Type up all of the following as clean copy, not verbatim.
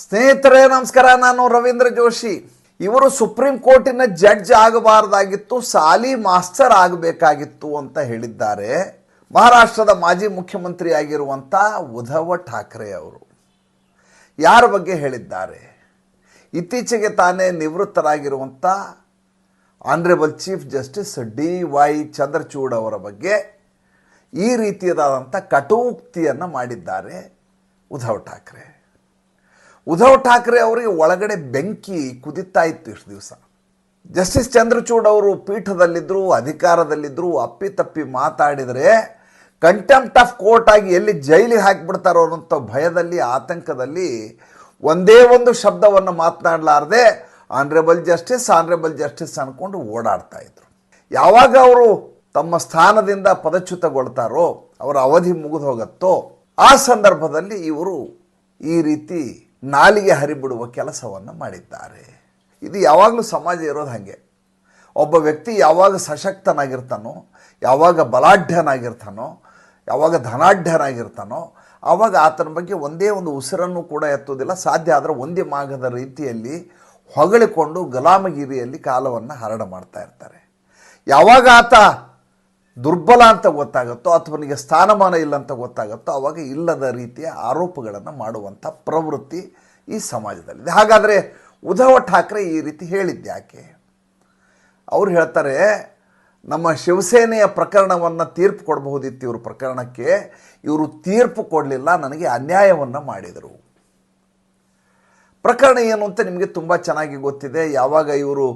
ಸ್ನೇಹಿತರೆ ನಮಸ್ಕಾರ. ನಾನು ರವೀಂದ್ರ ಜೋಶಿ. ಇವರು ಸುಪ್ರೀಂ ಕೋರ್ಟಿನ ಜಡ್ಜ್ ಆಗಬಾರದಾಗಿತ್ತು, ಸಾಲಿ ಮಾಸ್ಟರ್ ಆಗಬೇಕಾಗಿತ್ತು ಅಂತ ಹೇಳಿದ್ದಾರೆ ಮಹಾರಾಷ್ಟ್ರದ ಮಾಜಿ ಮುಖ್ಯಮಂತ್ರಿ ಆಗಿರುವಂಥ ಉದ್ಧವ್ ಠಾಕ್ರೆ ಅವರು. ಯಾರ ಬಗ್ಗೆ ಹೇಳಿದ್ದಾರೆ? ಇತ್ತೀಚೆಗೆ ತಾನೇ ನಿವೃತ್ತರಾಗಿರುವಂಥ honourable chief justice DY Chandrachud ಅವರ ಬಗ್ಗೆ ಈ ರೀತಿಯಾದಂಥ ಕಟುಕ್ತಿಯನ್ನು ಮಾಡಿದ್ದಾರೆ ಉದ್ಧವ್ ಠಾಕ್ರೆ. ಉದ್ಧವ್ ಠಾಕ್ರೆ ಅವರಿಗೆ ಒಳಗಡೆ ಬೆಂಕಿ ಕುದಿತಾ ಇತ್ತು ಇಷ್ಟು ದಿವಸ. ಜಸ್ಟಿಸ್ ಚಂದ್ರಚೂಡ್ ಅವರು ಪೀಠದಲ್ಲಿದ್ದರು, ಅಧಿಕಾರದಲ್ಲಿದ್ದರು, ಅಪ್ಪಿತಪ್ಪಿ ಮಾತಾಡಿದರೆ ಕಂಟೆಂಪ್ಟ್ ಆಫ್ ಕೋರ್ಟ್ ಆಗಿ ಎಲ್ಲಿ ಜೈಲಿಗೆ ಹಾಕಿಬಿಡ್ತಾರೋ ಅನ್ನೋಂಥ ಭಯದಲ್ಲಿ, ಆತಂಕದಲ್ಲಿ ಒಂದೇ ಒಂದು ಶಬ್ದವನ್ನು ಮಾತನಾಡಲಾರದೆ ಆನರೇಬಲ್ ಜಸ್ಟಿಸ್ ಅಂದ್ಕೊಂಡು ಓಡಾಡ್ತಾ ಇದ್ರು. ಯಾವಾಗ ಅವರು ತಮ್ಮ ಸ್ಥಾನದಿಂದ ಪದಚ್ಯುತಗೊಳ್ತಾರೋ, ಅವರ ಅವಧಿ ಮುಗಿದು ಹೋಗುತ್ತೋ, ಆ ಸಂದರ್ಭದಲ್ಲಿ ಇವರು ಈ ರೀತಿ ನಾಲಿಗೆ ಹರಿಬಿಡುವ ಕೆಲಸವನ್ನು ಮಾಡಿದ್ದಾರೆ. ಇದು ಯಾವಾಗಲೂ ಸಮಾಜ ಇರೋದು ಹಾಗೆ. ಒಬ್ಬ ವ್ಯಕ್ತಿ ಯಾವಾಗ ಸಶಕ್ತನಾಗಿರ್ತಾನೋ, ಯಾವಾಗ ಬಲಾಢ್ಯನಾಗಿರ್ತಾನೋ, ಯಾವಾಗ ಧನಾಢ್ಯನಾಗಿರ್ತಾನೋ, ಆವಾಗ ಆತನ ಬಗ್ಗೆ ಒಂದೇ ಒಂದು ಉಸಿರನ್ನು ಕೂಡ ಎತ್ತೋದಿಲ್ಲ. ಸಾಧ್ಯ ಆದರೆ ಒಂದೇ ಮಾಗದ ರೀತಿಯಲ್ಲಿ ಹೊಗಳಿಕೊಂಡು ಗುಲಾಮಗಿರಿಯಲ್ಲಿ ಕಾಲವನ್ನು ಹರಡ ಮಾಡ್ತಾ ಇರ್ತಾರೆ. ಯಾವಾಗ ಆತ ದುರ್ಬಲ ಅಂತ ಗೊತ್ತಾಗುತ್ತೋ, ಅಥವನಿಗೆ ಸ್ಥಾನಮಾನ ಇಲ್ಲ ಅಂತ ಗೊತ್ತಾಗುತ್ತೋ, ಆವಾಗ ಇಲ್ಲದ ರೀತಿಯ ಆರೋಪಗಳನ್ನು ಮಾಡುವಂಥ ಪ್ರವೃತ್ತಿ ಈ ಸಮಾಜದಲ್ಲಿದೆ. ಹಾಗಾದರೆ ಉದ್ಧವ್ ಠಾಕ್ರೆ ಈ ರೀತಿ ಹೇಳಿದ್ಯಾಕೆ? ಅವ್ರು ಹೇಳ್ತಾರೆ, ನಮ್ಮ ಶಿವಸೇನೆಯ ಪ್ರಕರಣವನ್ನು ತೀರ್ಪು ಕೊಡಬಹುದಿತ್ತು. ಇವ್ರ ಪ್ರಕರಣಕ್ಕೆ ಇವರು ತೀರ್ಪು ಕೊಡಲಿಲ್ಲ, ನನಗೆ ಅನ್ಯಾಯವನ್ನು ಮಾಡಿದರು. ಪ್ರಕರಣ ಏನು ಅಂತ ನಿಮಗೆ ತುಂಬ ಚೆನ್ನಾಗಿ ಗೊತ್ತಿದೆ. ಯಾವಾಗ ಇವರು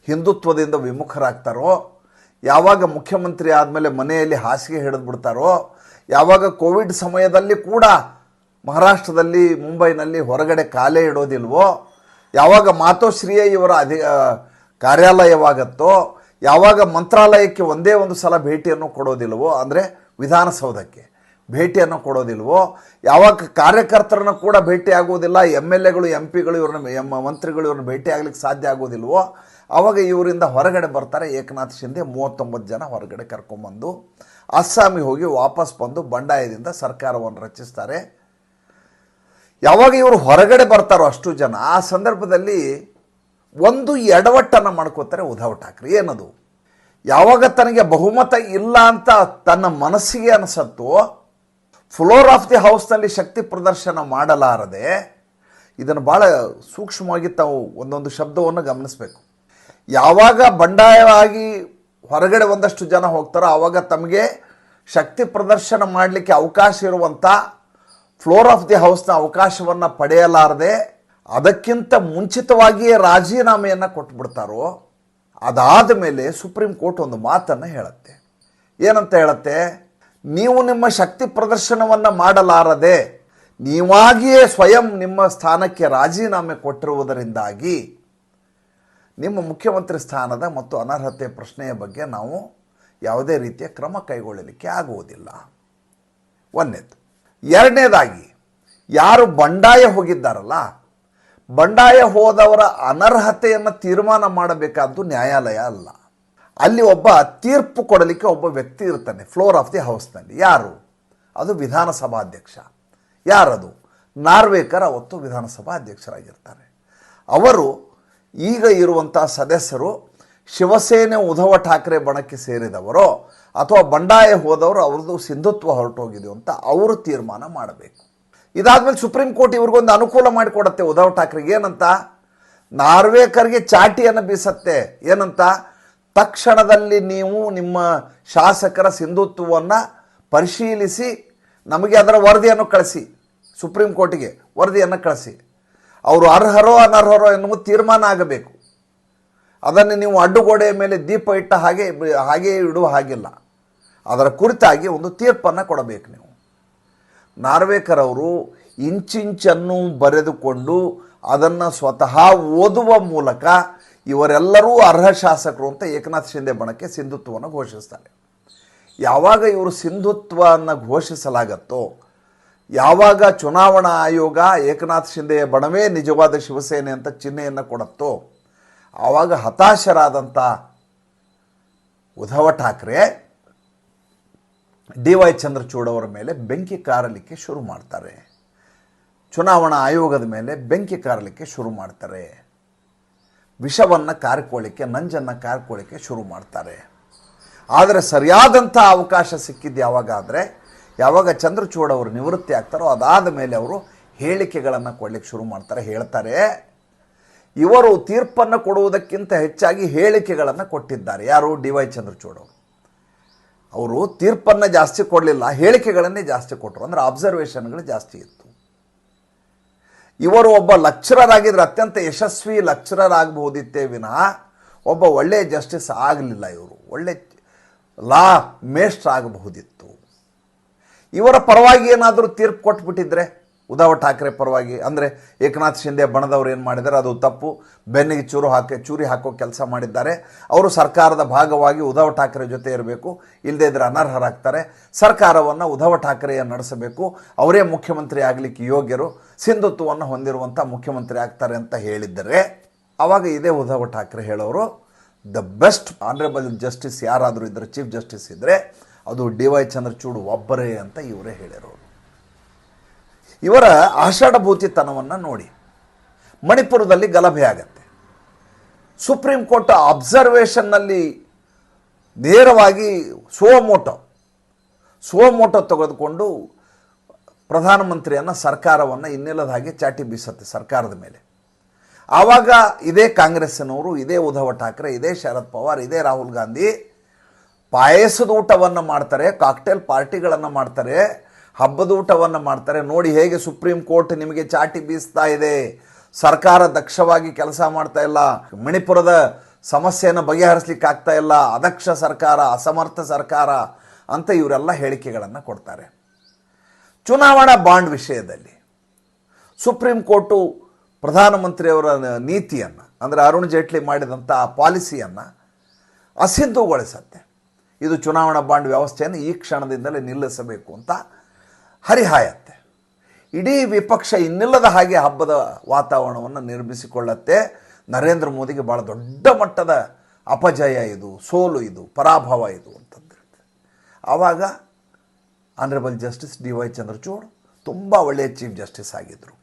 ಹಿಂದುತ್ವದಿಂದ ವಿಮುಖರಾಗ್ತಾರೋ, ಯಾವಾಗ ಮುಖ್ಯಮಂತ್ರಿ ಆದಮೇಲೆ ಮನೆಯಲ್ಲಿ ಹಾಸಿಗೆ ಹಿಡಿದು ಬಿಡ್ತಾರೋ, ಯಾವಾಗ ಕೋವಿಡ್ ಸಮಯದಲ್ಲಿ ಕೂಡ ಮಹಾರಾಷ್ಟ್ರದಲ್ಲಿ ಮುಂಬೈನಲ್ಲಿ ಹೊರಗಡೆ ಕಾಲೇ ಇಡೋದಿಲ್ವೋ, ಯಾವಾಗ ಮಾತೋಶ್ರೀಯ ಇವರ ಕಾರ್ಯಾಲಯವಾಗತ್ತೋ, ಯಾವಾಗ ಮಂತ್ರಾಲಯಕ್ಕೆ ಒಂದೇ ಒಂದು ಸಲ ಭೇಟಿಯನ್ನು ಕೊಡೋದಿಲ್ವೋ, ಅಂದರೆ ವಿಧಾನಸೌಧಕ್ಕೆ ಭೇಟಿಯನ್ನು ಕೊಡೋದಿಲ್ವೋ, ಯಾವಾಗ ಕಾರ್ಯಕರ್ತರನ್ನು ಕೂಡ ಭೇಟಿ ಆಗೋದಿಲ್ಲ, MLAಗಳು MP ಗಳು ಇವ್ರನ್ನ ಮಂತ್ರಿಗಳು ಇವ್ರನ್ನ ಭೇಟಿ ಆಗ್ಲಿಕ್ಕೆ ಸಾಧ್ಯ ಆಗೋದಿಲ್ವೋ, ಆವಾಗ ಇವರಿಂದ ಹೊರಗಡೆ ಬರ್ತಾರೆ ಏಕನಾಥ್ ಶಿಂದೆ. 39 ಜನ ಹೊರಗಡೆ ಕರ್ಕೊಂಬಂದು ಅಸ್ಸಾಮಿಗೆ ಹೋಗಿ ವಾಪಸ್ ಬಂದು ಬಂಡಾಯದಿಂದ ಸರ್ಕಾರವನ್ನು ರಚಿಸ್ತಾರೆ. ಯಾವಾಗ ಇವರು ಹೊರಗಡೆ ಬರ್ತಾರೋ ಅಷ್ಟು ಜನ, ಆ ಸಂದರ್ಭದಲ್ಲಿ ಒಂದು ಎಡವಟ್ಟನ್ನು ಮಾಡ್ಕೋತಾರೆ ಉದ್ಧವ್ ಠಾಕ್ರೆ. ಏನದು? ಯಾವಾಗ ತನಗೆ ಬಹುಮತ ಇಲ್ಲ ಅಂತ ತನ್ನ ಮನಸ್ಸಿಗೆ ಅನಿಸತ್ತೋ, ಫ್ಲೋರ್ ಆಫ್ ದಿ ಹೌಸ್ನಲ್ಲಿ ಶಕ್ತಿ ಪ್ರದರ್ಶನ ಮಾಡಲಾರದೆ, ಇದನ್ನು ಭಾಳ ಸೂಕ್ಷ್ಮವಾಗಿ ತಾವು ಒಂದೊಂದು ಶಬ್ದವನ್ನು ಗಮನಿಸಬೇಕು. ಯಾವಾಗ ಬಂಡಾಯವಾಗಿ ಹೊರಗಡೆ ಒಂದಷ್ಟು ಜನ ಹೋಗ್ತಾರೋ, ಆವಾಗ ತಮಗೆ ಶಕ್ತಿ ಪ್ರದರ್ಶನ ಮಾಡಲಿಕ್ಕೆ ಅವಕಾಶ ಇರುವಂಥ ಫ್ಲೋರ್ ಆಫ್ ದಿ ಹೌಸ್ನ ಅವಕಾಶವನ್ನು ಪಡೆಯಲಾರದೆ ಅದಕ್ಕಿಂತ ಮುಂಚಿತವಾಗಿಯೇ ರಾಜೀನಾಮೆಯನ್ನು ಕೊಟ್ಬಿಡ್ತಾರೋ, ಅದಾದ ಮೇಲೆ ಸುಪ್ರೀಂ ಕೋರ್ಟ್ ಒಂದು ಮಾತನ್ನು ಹೇಳುತ್ತೆ. ಏನಂತ ಹೇಳುತ್ತೆ? ನೀವು ನಿಮ್ಮ ಶಕ್ತಿ ಪ್ರದರ್ಶನವನ್ನು ಮಾಡಲಾರದೆ ನೀವಾಗಿಯೇ ಸ್ವಯಂ ನಿಮ್ಮ ಸ್ಥಾನಕ್ಕೆ ರಾಜೀನಾಮೆ ಕೊಟ್ಟಿರುವುದರಿಂದಾಗಿ ನಿಮ್ಮ ಮುಖ್ಯಮಂತ್ರಿ ಸ್ಥಾನದ ಮತ್ತು ಅನರ್ಹತೆ ಪ್ರಶ್ನೆಯ ಬಗ್ಗೆ ನಾವು ಯಾವುದೇ ರೀತಿಯ ಕ್ರಮ ಕೈಗೊಳ್ಳಲಿಕ್ಕೆ ಆಗುವುದಿಲ್ಲ. ಒಂದನೇದು. ಎರಡನೇದಾಗಿ, ಯಾರು ಬಂಡಾಯ ಹೋಗಿದ್ದಾರಲ್ಲ, ಬಂಡಾಯ ಹೋದವರ ಅನರ್ಹತೆಯನ್ನು ತೀರ್ಮಾನ ಮಾಡಬೇಕಾದ್ದು ನ್ಯಾಯಾಲಯ ಅಲ್ಲ. ಅಲ್ಲಿ ಒಬ್ಬ ತೀರ್ಪು ಕೊಡಲಿಕ್ಕೆ ಒಬ್ಬ ವ್ಯಕ್ತಿ ಇರ್ತಾನೆ ಫ್ಲೋರ್ ಆಫ್ ದಿ ಹೌಸ್ನಲ್ಲಿ. ಯಾರು? ಅದು ವಿಧಾನಸಭಾಧ್ಯಕ್ಷ. ಯಾರದು? ನಾರ್ವೇಕರ್ ಅವತ್ತು ವಿಧಾನಸಭಾ ಅಧ್ಯಕ್ಷರಾಗಿರ್ತಾರೆ. ಅವರು ಈಗ ಇರುವಂಥ ಸದಸ್ಯರು ಶಿವಸೇನೆ ಉದ್ಧವ್ ಠಾಕ್ರೆ ಬಣಕ್ಕೆ ಸೇರಿದವರೋ ಅಥವಾ ಬಂಡಾಯ ಹೋದವರು ಅವ್ರದ್ದು ಸಿಂಧುತ್ವ ಹೊರಟೋಗಿದೆ ಅಂತ ಅವರು ತೀರ್ಮಾನ ಮಾಡಬೇಕು. ಇದಾದ್ಮೇಲೆ ಸುಪ್ರೀಂ ಕೋರ್ಟ್ ಇವ್ರಿಗೊಂದು ಅನುಕೂಲ ಮಾಡಿಕೊಡತ್ತೆ ಉದ್ಧವ್ ಠಾಕ್ರೆಗೆ. ಏನಂತ? ನಾರ್ವೇಕರ್ಗೆ ಚಾಟಿಯನ್ನು ಬೀಸತ್ತೆ. ಏನಂತ? ತಕ್ಷಣದಲ್ಲಿ ನೀವು ನಿಮ್ಮ ಶಾಸಕರ ಸಿಂಧುತ್ವವನ್ನು ಪರಿಶೀಲಿಸಿ ನಮಗೆ ಅದರ ವರದಿಯನ್ನು ಕಳಿಸಿ, ಸುಪ್ರೀಂ ಕೋರ್ಟಿಗೆ ವರದಿಯನ್ನು ಕಳಿಸಿ. ಅವರು ಅರ್ಹರೋ ಅನರ್ಹರೋ ಎನ್ನುವ ತೀರ್ಮಾನ ಆಗಬೇಕು. ಅದನ್ನು ನೀವು ಅಡ್ಡುಗೋಡೆಯ ಮೇಲೆ ದೀಪ ಇಟ್ಟ ಹಾಗೆ ಇಡುವ ಹಾಗಿಲ್ಲ. ಅದರ ಕುರಿತಾಗಿ ಒಂದು ತೀರ್ಪನ್ನು ಕೊಡಬೇಕು ನೀವು. ನಾರ್ವೇಕರ್ ಅವರು ಇಂಚಿಂಚನ್ನು ಬರೆದುಕೊಂಡು ಅದನ್ನು ಸ್ವತಃ ಓದುವ ಮೂಲಕ ಇವರೆಲ್ಲರೂ ಅರ್ಹ ಶಾಸಕರು ಅಂತ ಏಕನಾಥ್ ಶಿಂದೆ ಬಣಕ್ಕೆ ಸಿಂಧುತ್ವವನ್ನು ಘೋಷಿಸ್ತಾರೆ. ಯಾವಾಗ ಇವರು ಸಿಂಧುತ್ವವನ್ನು ಘೋಷಿಸಲಾಗತ್ತೋ, ಯಾವಾಗ ಚುನಾವಣಾ ಆಯೋಗ ಏಕನಾಥ್ ಶಿಂದೆಯ ಬಣವೇ ನಿಜವಾದ ಶಿವಸೇನೆ ಅಂತ ಚಿಹ್ನೆಯನ್ನು ಕೊಡುತ್ತೋ, ಆವಾಗ ಹತಾಶರಾದಂಥ ಉದ್ಧವ್ ಠಾಕ್ರೆ DY ಚಂದ್ರಚೂಡ್ ಅವರ ಮೇಲೆ ಬೆಂಕಿ ಕಾರಲಿಕ್ಕೆ ಶುರು ಮಾಡ್ತಾರೆ. ಚುನಾವಣಾ ಆಯೋಗದ ಮೇಲೆ ಬೆಂಕಿ ಕಾರಲಿಕ್ಕೆ ಶುರು ಮಾಡ್ತಾರೆ, ವಿಷವನ್ನು ಕಾರ್ಕೊಳ್ಳಿಕ್ಕೆ, ನಂಜನ್ನು ಕಾರ್ಕೊಳ್ಳಿಕ್ಕೆ ಶುರು ಮಾಡ್ತಾರೆ. ಆದರೆ ಸರಿಯಾದಂಥ ಅವಕಾಶ ಸಿಕ್ಕಿದ್ದು ಯಾವಾಗ ಅಂದರೆ, ಯಾವಾಗ ಚಂದ್ರಚೂಡ್ ಅವರು ನಿವೃತ್ತಿ ಆಗ್ತಾರೋ ಅದಾದ ಮೇಲೆ ಅವರು ಹೇಳಿಕೆಗಳನ್ನು ಕೊಡಲಿಕ್ಕೆ ಶುರು ಮಾಡ್ತಾರೆ. ಹೇಳ್ತಾರೆ, ಇವರು ತೀರ್ಪನ್ನು ಕೊಡುವುದಕ್ಕಿಂತ ಹೆಚ್ಚಾಗಿ ಹೇಳಿಕೆಗಳನ್ನು ಕೊಟ್ಟಿದ್ದಾರೆ. ಯಾರು? ಡಿ.ವೈ. ಚಂದ್ರಚೂಡ್ ಅವರು ತೀರ್ಪನ್ನು ಜಾಸ್ತಿ ಕೊಡಲಿಲ್ಲ, ಹೇಳಿಕೆಗಳನ್ನೇ ಜಾಸ್ತಿ ಕೊಟ್ಟರು. ಅಂದರೆ ಅಬ್ಸರ್ವೇಷನ್ಗಳು ಜಾಸ್ತಿ ಇತ್ತು. ಇವರು ಒಬ್ಬ ಲೆಕ್ಚರರ್ ಆಗಿದ್ರೆ ಅತ್ಯಂತ ಯಶಸ್ವಿ ಲೆಕ್ಚರರ್ ಆಗಬಹುದಿತ್ತೇ ವಿನಃ ಒಬ್ಬ ಒಳ್ಳೆಯ ಜಸ್ಟಿಸ್ ಆಗಲಿಲ್ಲ. ಇವರು ಒಳ್ಳೆ ಲಾ ಮೇಸ್ಟ್ರ್ ಆಗಬಹುದಿತ್ತು. ಇವರ ಪರವಾಗಿ ಏನಾದರೂ ತೀರ್ಪು ಕೊಟ್ಬಿಟ್ಟಿದ್ರೆ, ಉದ್ಧವ್ ಠಾಕ್ರೆ ಪರವಾಗಿ, ಅಂದರೆ ಏಕನಾಥ್ ಶಿಂದೆ ಬಣದವ್ರು ಏನು ಮಾಡಿದ್ದಾರೆ ಅದು ತಪ್ಪು, ಬೆನ್ನಿಗೆ ಚೂರಿ ಹಾಕೋ ಕೆಲಸ ಮಾಡಿದ್ದಾರೆ, ಅವರು ಸರ್ಕಾರದ ಭಾಗವಾಗಿ ಉದ್ಧವ್ ಠಾಕ್ರೆ ಜೊತೆ ಇರಬೇಕು, ಇಲ್ಲದೇ ಇದ್ರೆ ಅನರ್ಹರಾಗ್ತಾರೆ, ಸರ್ಕಾರವನ್ನು ಉದ್ಧವ್ ಠಾಕ್ರೆಯ ನಡೆಸಬೇಕು, ಅವರೇ ಮುಖ್ಯಮಂತ್ರಿ ಆಗಲಿಕ್ಕೆ ಯೋಗ್ಯರು, ಸಿಂಧುತ್ವವನ್ನು ಹೊಂದಿರುವಂಥ ಮುಖ್ಯಮಂತ್ರಿ ಆಗ್ತಾರೆ ಅಂತ ಹೇಳಿದ್ದರೆ, ಆವಾಗ ಇದೇ ಉದ್ಧವ್ ಠಾಕ್ರೆ ಹೇಳೋರು ದ ಬೆಸ್ಟ್ ಆನರೇಬಲ್ ಜಸ್ಟಿಸ್ ಯಾರಾದರೂ ಇದ್ದರೆ, ಚೀಫ್ ಜಸ್ಟಿಸ್ ಇದ್ದರೆ ಅದು ಡಿ.ವೈ. ಚಂದ್ರಚೂಡ್ ಒಬ್ಬರೇ ಅಂತ ಇವರೇ ಹೇಳಿರೋರು. ಇವರ ಆಷಾಢಭೂತಿತನವನ್ನು ನೋಡಿ. ಮಣಿಪುರದಲ್ಲಿ ಗಲಭೆ ಆಗತ್ತೆ. ಸುಪ್ರೀಂ ಕೋರ್ಟ್ ಅಬ್ಸರ್ವೇಷನ್ನಲ್ಲಿ ನೇರವಾಗಿ ಸುವಮೋಟೋ ತೆಗೆದುಕೊಂಡು ಪ್ರಧಾನಮಂತ್ರಿಯನ್ನು, ಸರ್ಕಾರವನ್ನು ಇನ್ನಿಲ್ಲದ ಹಾಗೆ ಚಾಟಿ ಬೀಸುತ್ತೆ ಸರ್ಕಾರದ ಮೇಲೆ. ಆವಾಗ ಇದೇ ಕಾಂಗ್ರೆಸ್ಸಿನವರು, ಇದೇ ಉದ್ಧವ್ ಠಾಕ್ರೆ, ಇದೇ ಶರದ್ ಪವಾರ್, ಇದೇ ರಾಹುಲ್ ಗಾಂಧಿ ಪಾಯಸದ ಊಟವನ್ನು ಮಾಡ್ತಾರೆ, ಕಾಕ್ಟೇಲ್ ಪಾರ್ಟಿಗಳನ್ನು ಮಾಡ್ತಾರೆ, ಹಬ್ಬದ ಊಟವನ್ನು ಮಾಡ್ತಾರೆ. ನೋಡಿ ಹೇಗೆ ಸುಪ್ರೀಂ ಕೋರ್ಟ್ ನಿಮಗೆ ಚಾಟಿ ಬೀಸ್ತಾ ಇದೆ, ಸರ್ಕಾರ ದಕ್ಷವಾಗಿ ಕೆಲಸ ಮಾಡ್ತಾ ಇಲ್ಲ, ಮಣಿಪುರದ ಸಮಸ್ಯೆಯನ್ನು ಬಗೆಹರಿಸಲಿಕ್ಕೆ ಆಗ್ತಾ ಇಲ್ಲ, ಅದಕ್ಷ ಸರ್ಕಾರ, ಅಸಮರ್ಥ ಸರ್ಕಾರ ಅಂತ ಇವರೆಲ್ಲ ಹೇಳಿಕೆಗಳನ್ನು ಕೊಡ್ತಾರೆ. ಚುನಾವಣಾ ಬಾಂಡ್ ವಿಷಯದಲ್ಲಿ ಸುಪ್ರೀಂ ಕೋರ್ಟು ಪ್ರಧಾನಮಂತ್ರಿಯವರ ನೀತಿಯನ್ನು, ಅಂದರೆ ಅರುಣ್ ಜೇಟ್ಲಿ ಮಾಡಿದಂಥ ಆ ಪಾಲಿಸಿಯನ್ನು ಅಸಿಂಧುಗೊಳಿಸತ್ತೆ. ಇದು ಚುನಾವಣಾ ಬಾಂಡ್ ವ್ಯವಸ್ಥೆಯನ್ನು ಈ ಕ್ಷಣದಿಂದಲೇ ನಿಲ್ಲಿಸಬೇಕು ಅಂತ ಹರಿಹಾಯತ್ತೆ. ಇಡೀ ವಿಪಕ್ಷ ಇನ್ನಿಲ್ಲದ ಹಾಗೆ ಹಬ್ಬದ ವಾತಾವರಣವನ್ನು ನಿರ್ಮಿಸಿಕೊಳ್ಳತ್ತೆ. ನರೇಂದ್ರ ಮೋದಿಗೆ ಭಾಳ ದೊಡ್ಡ ಮಟ್ಟದ ಅಪಜಯ ಇದು, ಸೋಲು ಇದು, ಪರಾಭವ ಇದು ಅಂತಂದ್ರೆ ಆವಾಗ ಆನರೇಬಲ್ ಜಸ್ಟಿಸ್ ಡಿ.ವೈ. ಚಂದ್ರಚೂಡ್ ತುಂಬ ಒಳ್ಳೆಯ ಚೀಫ್ ಜಸ್ಟಿಸ್ ಆಗಿದ್ದರು.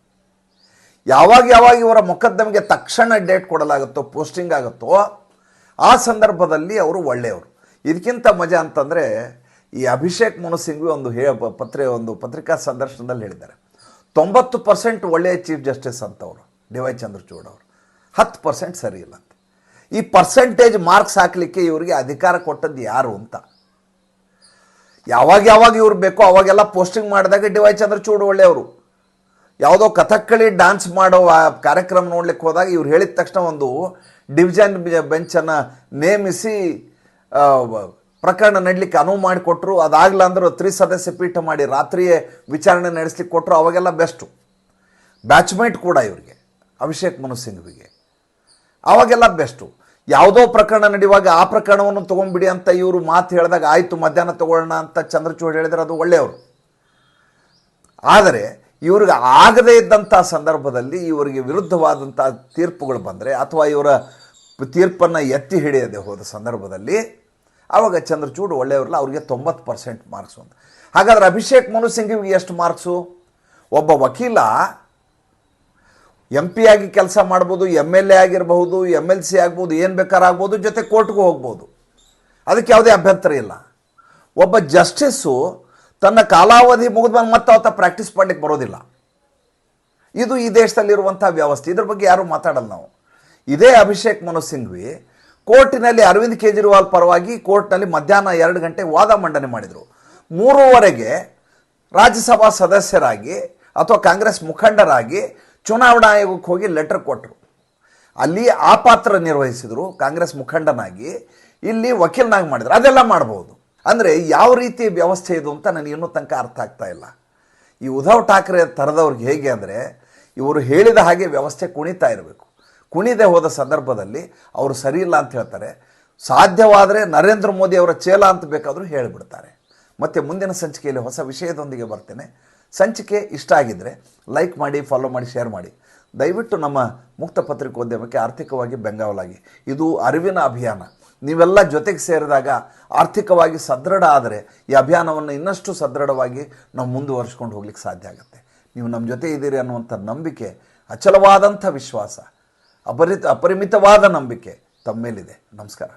ಯಾವಾಗ ಇವರ ಮೊಕದ್ದಮೆಗೆ ತಕ್ಷಣ ಡೇಟ್ ಕೊಡಲಾಗುತ್ತೋ, ಪೋಸ್ಟಿಂಗ್ ಆಗುತ್ತೋ, ಆ ಸಂದರ್ಭದಲ್ಲಿ ಅವರು ಒಳ್ಳೆಯವರು. ಇದಕ್ಕಿಂತ ಮಜಾ ಅಂತಂದರೆ, ಈ ಅಭಿಷೇಕ್ ಮನು ಸಿಂಘ್ವಿ ಒಂದು ಪತ್ರಿಕಾ ಸಂದರ್ಶನದಲ್ಲಿ ಹೇಳಿದ್ದಾರೆ, 90% ಒಳ್ಳೆಯ ಚೀಫ್ ಜಸ್ಟಿಸ್ ಅಂತವರು ಡಿ.ವೈ. ಚಂದ್ರಚೂಡ್ ಅವರು, 10% ಸರಿ ಇಲ್ಲ ಅಂತ. ಈ ಪರ್ಸೆಂಟೇಜ್ ಮಾರ್ಕ್ಸ್ ಹಾಕಲಿಕ್ಕೆ ಇವರಿಗೆ ಅಧಿಕಾರ ಕೊಟ್ಟದ್ದು ಯಾರು ಅಂತ. ಯಾವಾಗ ಇವ್ರು ಬೇಕೋ ಅವಾಗೆಲ್ಲ ಪೋಸ್ಟಿಂಗ್ ಮಾಡಿದಾಗ ಡಿ.ವೈ. ಚಂದ್ರಚೂಡ್ ಒಳ್ಳೆಯವರು. ಯಾವುದೋ ಕಥಕ್ಕಳಿ ಡ್ಯಾನ್ಸ್ ಮಾಡೋ ಕಾರ್ಯಕ್ರಮ ನೋಡ್ಲಿಕ್ಕೆ ಹೋದಾಗ ಇವ್ರು ಹೇಳಿದ ತಕ್ಷಣ ಒಂದು ಡಿವಿಷನ್ ಬೆಂಚನ್ನು ನೇಮಿಸಿ ಪ್ರಕರಣ ನಡಲಿಕ್ಕೆ ಅನುವು ಮಾಡಿಕೊಟ್ರು. ಅದಾಗಲ್ಲ ಅಂದ್ರೆ 3 ಸದಸ್ಯ ಪೀಠ ಮಾಡಿ ರಾತ್ರಿಯೇ ವಿಚಾರಣೆ ನಡೆಸಲಿಕ್ಕೆ ಕೊಟ್ಟರು. ಅವಾಗೆಲ್ಲ ಬೆಸ್ಟು. ಬ್ಯಾಚ್ಮೇಟ್ ಕೂಡ ಇವರಿಗೆ, ಅಭಿಷೇಕ್ ಮನು ಸಿಂಘ್ವಿಗೆ ಆವಾಗೆಲ್ಲ ಬೆಸ್ಟು. ಯಾವುದೋ ಪ್ರಕರಣ ನಡೆಯುವಾಗ ಆ ಪ್ರಕರಣವನ್ನು ತೊಗೊಂಡ್ಬಿಡಿ ಅಂತ ಇವರು ಮಾತು ಹೇಳಿದಾಗ ಆಯಿತು ಮಧ್ಯಾಹ್ನ ತೊಗೊಳ್ಳೋಣ ಅಂತ ಚಂದ್ರಚೂಡ್ ಹೇಳಿದರೆ ಅದು ಒಳ್ಳೆಯವರು. ಆದರೆ ಇವ್ರಿಗೆ ಆಗದೇ ಇದ್ದಂಥ ಸಂದರ್ಭದಲ್ಲಿ ಇವರಿಗೆ ವಿರುದ್ಧವಾದಂಥ ತೀರ್ಪುಗಳು ಬಂದರೆ, ಅಥವಾ ಇವರ ತೀರ್ಪನ್ನು ಎತ್ತಿ ಹಿಡಿಯದೆ ಹೋದ ಸಂದರ್ಭದಲ್ಲಿ ಆವಾಗ ಚಂದ್ರಚೂಡ್ ಒಳ್ಳೆಯವರಲ್ಲ, ಅವ್ರಿಗೆ 90% ಮಾರ್ಕ್ಸು ಅಂತ. ಹಾಗಾದರೆ ಅಭಿಷೇಕ್ ಮನು ಸಿಂಘ್ವಿಗೆ ಎಷ್ಟು ಮಾರ್ಕ್ಸು? ಒಬ್ಬ ವಕೀಲ MP ಆಗಿ ಕೆಲಸ ಮಾಡ್ಬೋದು, MLA ಆಗಿರಬಹುದು, MLC ಆಗ್ಬೋದು, ಏನು ಬೇಕಾರಾಗ್ಬೋದು, ಜೊತೆ ಕೋರ್ಟ್ಗೂ ಹೋಗ್ಬೋದು, ಅದಕ್ಕೆ ಯಾವುದೇ ಅಭ್ಯಂತರ ಇಲ್ಲ. ಒಬ್ಬ ಜಸ್ಟಿಸ್ಸು ತನ್ನ ಕಾಲಾವಧಿ ಮುಗಿದ್ಮೇಲೆ ಮತ್ತೆ ಅವತ್ತ ಪ್ರಾಕ್ಟೀಸ್ ಮಾಡಲಿಕ್ಕೆ ಬರೋದಿಲ್ಲ. ಇದು ಈ ದೇಶದಲ್ಲಿರುವಂಥ ವ್ಯವಸ್ಥೆ. ಇದ್ರ ಬಗ್ಗೆ ಯಾರೂ ಮಾತಾಡಲ್ಲ ನಾವು. ಇದೇ ಅಭಿಷೇಕ್ ಮನು ಸಿಂಘ್ವಿ ಕೋರ್ಟಿನಲ್ಲಿ ಅರವಿಂದ್ ಕೇಜ್ರಿವಾಲ್ ಪರವಾಗಿ ಕೋರ್ಟ್ನಲ್ಲಿ ಮಧ್ಯಾಹ್ನ 2 ಗಂಟೆ ವಾದ ಮಂಡನೆ ಮಾಡಿದರು. 3:15ಗೆ ರಾಜ್ಯಸಭಾ ಸದಸ್ಯರಾಗಿ ಅಥವಾ ಕಾಂಗ್ರೆಸ್ ಮುಖಂಡರಾಗಿ ಚುನಾವಣಾ ಆಯೋಗಕ್ಕೆ ಹೋಗಿ ಲೆಟರ್ ಕೊಟ್ಟರು. ಅಲ್ಲಿ ಆ ಪಾತ್ರ ನಿರ್ವಹಿಸಿದರು ಕಾಂಗ್ರೆಸ್ ಮುಖಂಡನಾಗಿ, ಇಲ್ಲಿ ವಕೀಲನಾಗಿ ಮಾಡಿದ್ರು. ಅದೆಲ್ಲ ಮಾಡ್ಬೋದು. ಅಂದರೆ ಯಾವ ರೀತಿ ವ್ಯವಸ್ಥೆ ಇದು ಅಂತ ನನಗೆ ಇನ್ನೂ ತನಕ ಅರ್ಥ ಆಗ್ತಾ ಇಲ್ಲ. ಈ ಉದ್ಧವ್ ಠಾಕ್ರೆ ಥರದವ್ರಿಗೆ ಹೇಗೆ ಅಂದರೆ, ಇವರು ಹೇಳಿದ ಹಾಗೆ ವ್ಯವಸ್ಥೆ ಕುಣಿತಾ ಇರಬೇಕು. ಕುಣಿದೇ ಹೋದ ಸಂದರ್ಭದಲ್ಲಿ ಅವರು ಸರಿ ಇಲ್ಲ ಅಂತ ಹೇಳ್ತಾರೆ. ಸಾಧ್ಯವಾದರೆ ನರೇಂದ್ರ ಮೋದಿ ಅವರ ಚೇಲ ಅಂತ ಬೇಕಾದರೂ ಹೇಳಿಬಿಡ್ತಾರೆ. ಮತ್ತು ಮುಂದಿನ ಸಂಚಿಕೆಯಲ್ಲಿ ಹೊಸ ವಿಷಯದೊಂದಿಗೆ ಬರ್ತೇನೆ. ಸಂಚಿಕೆ ಇಷ್ಟ ಆಗಿದ್ದರೆ ಲೈಕ್ ಮಾಡಿ, ಫಾಲೋ ಮಾಡಿ, ಶೇರ್ ಮಾಡಿ. ದಯವಿಟ್ಟು ನಮ್ಮ ಮುಕ್ತ ಪತ್ರಿಕೋದ್ಯಮಕ್ಕೆ ಆರ್ಥಿಕವಾಗಿ ಬೆಂಗಾವಲಾಗಿ. ಇದು ಅರಿವಿನ ಅಭಿಯಾನ. ನೀವೆಲ್ಲ ಜೊತೆಗೆ ಸೇರಿದಾಗ ಆರ್ಥಿಕವಾಗಿ ಸದೃಢ ಆದರೆ ಈ ಅಭಿಯಾನವನ್ನು ಇನ್ನಷ್ಟು ಸದೃಢವಾಗಿ ನಾವು ಮುಂದುವರಿಸ್ಕೊಂಡು ಹೋಗ್ಲಿಕ್ಕೆ ಸಾಧ್ಯ ಆಗುತ್ತೆ. ನೀವು ನಮ್ಮ ಜೊತೆ ಇದ್ದೀರಿ ಅನ್ನುವಂಥ ನಂಬಿಕೆ, ಅಚಲವಾದಂಥ ವಿಶ್ವಾಸ, ಅಪರಿಮಿತವಾದ ನಂಬಿಕೆ ತಮ್ಮ ಮೇಲಿದೆ. ನಮಸ್ಕಾರ.